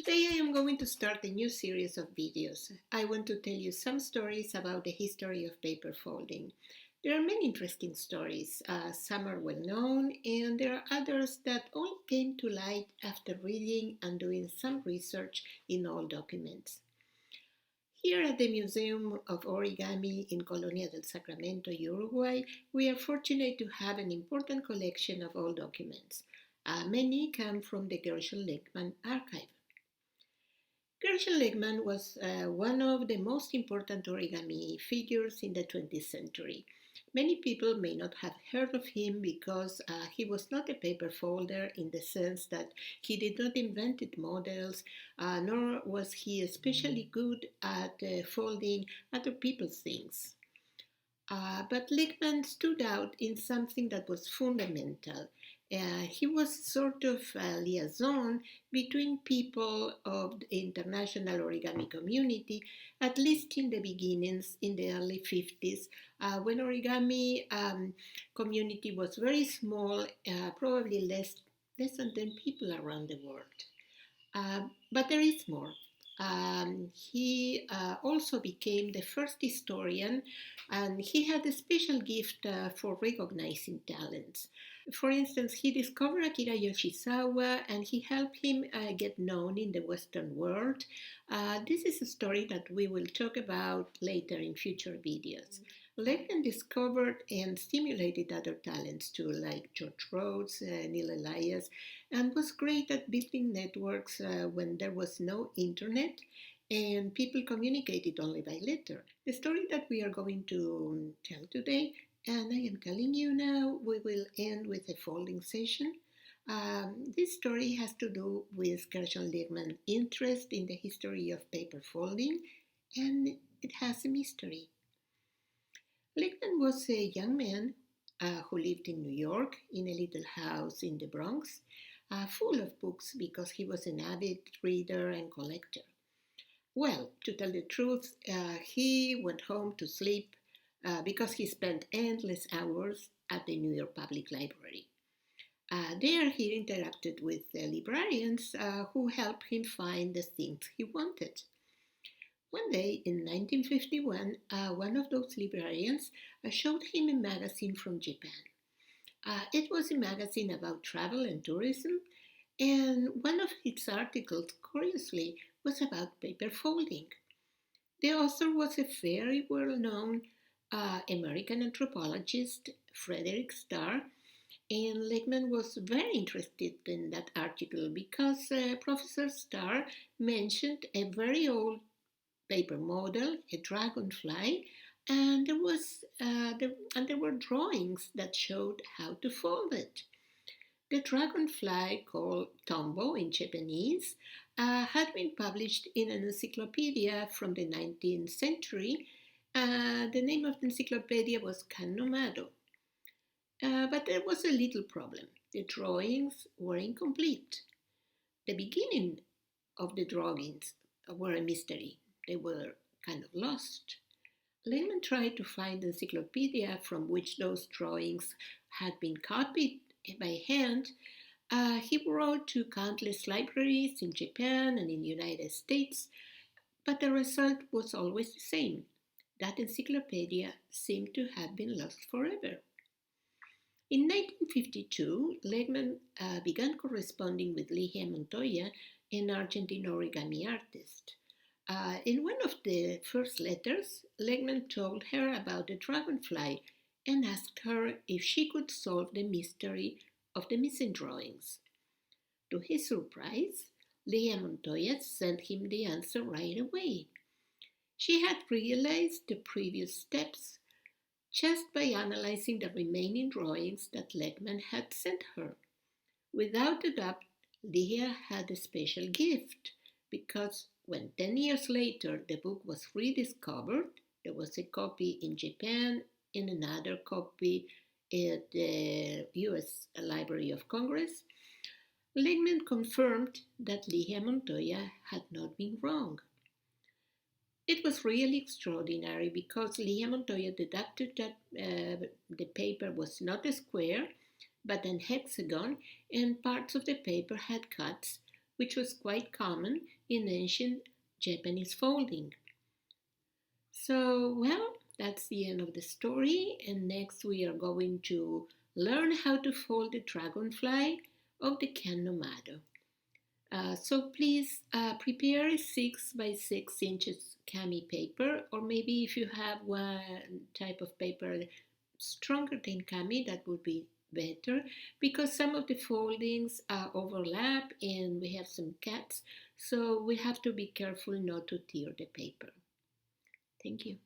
Today I am going to start a new series of videos. I want to tell you some stories about the history of paper folding. There are many interesting stories. Some are well known, and there are others that only came to light after reading and doing some research in old documents. Here at the Museum of Origami in Colonia del Sacramento, Uruguay, we are fortunate to have an important collection of old documents. Many come from the Gershon Legman archive. Gershon Legman was one of the most important origami figures in the 20th century. Many people may not have heard of him because he was not a paper folder in the sense that he did not invent models, nor was he especially good at folding other people's things. But Legman stood out in something that was fundamental. He was sort of a liaison between people of the international origami community, at least in the beginnings, in the early 50s, when origami community was very small, probably less than 10 people around the world. But there is more. He also became the first historian, and he had a special gift for recognizing talents. For instance, he discovered Akira Yoshizawa and he helped him get known in the Western world. This is a story that we will talk about later in future videos. Legman discovered and stimulated other talents too, like George Rhodes, Neil Elias, and was great at building networks when there was no internet and people communicated only by letter. The story that we are going to tell today, and I am telling you now, we will end with a folding session. This story has to do with Gershon Legman's interest in the history of paper folding, and it has a mystery. Legman was a young man who lived in New York in a little house in the Bronx, full of books because he was an avid reader and collector. Well, to tell the truth, he went home to sleep because he spent endless hours at the New York Public Library. There he interacted with librarians who helped him find the things he wanted. One day in 1951, one of those librarians showed him a magazine from Japan. It was a magazine about travel and tourism, and one of its articles, curiously, was about paper folding. The author was a very well-known American anthropologist, Frederick Starr, and Legman was very interested in that article because Professor Starr mentioned a very old paper model, a dragonfly, and there were drawings that showed how to fold it. The dragonfly, called tonbo in Japanese, had been published in an encyclopedia from the 19th century. The name of the encyclopedia was Kan-no-mado. But there was a little problem. The drawings were incomplete. The beginning of the drawings were a mystery. They were kind of lost. Legman tried to find the encyclopedia from which those drawings had been copied by hand. He wrote to countless libraries in Japan and in the United States, but the result was always the same. That encyclopedia seemed to have been lost forever. In 1952, Legman began corresponding with Ligia Montoya, an Argentine origami artist. In one of the first letters, Legman told her about the dragonfly and asked her if she could solve the mystery of the missing drawings. To his surprise, Ligia Montoya sent him the answer right away. She had realized the previous steps just by analyzing the remaining drawings that Legman had sent her. Without a doubt, Ligia had a special gift because when 10 years later the book was rediscovered, there was a copy in Japan and another copy at the U.S. Library of Congress, Legman confirmed that Ligia Montoya had not been wrong. It was really extraordinary because Ligia Montoya deducted that the paper was not a square but an hexagon, and parts of the paper had cuts which was quite common in ancient Japanese folding. So, well, that's the end of the story, and next we are going to learn how to fold the dragonfly of the Kan-no-mado. So please prepare 6 by 6 inches kami paper, or maybe if you have one type of paper stronger than kami, that would be better, because some of the foldings overlap and we have some cuts, so we have to be careful not to tear the paper. Thank you.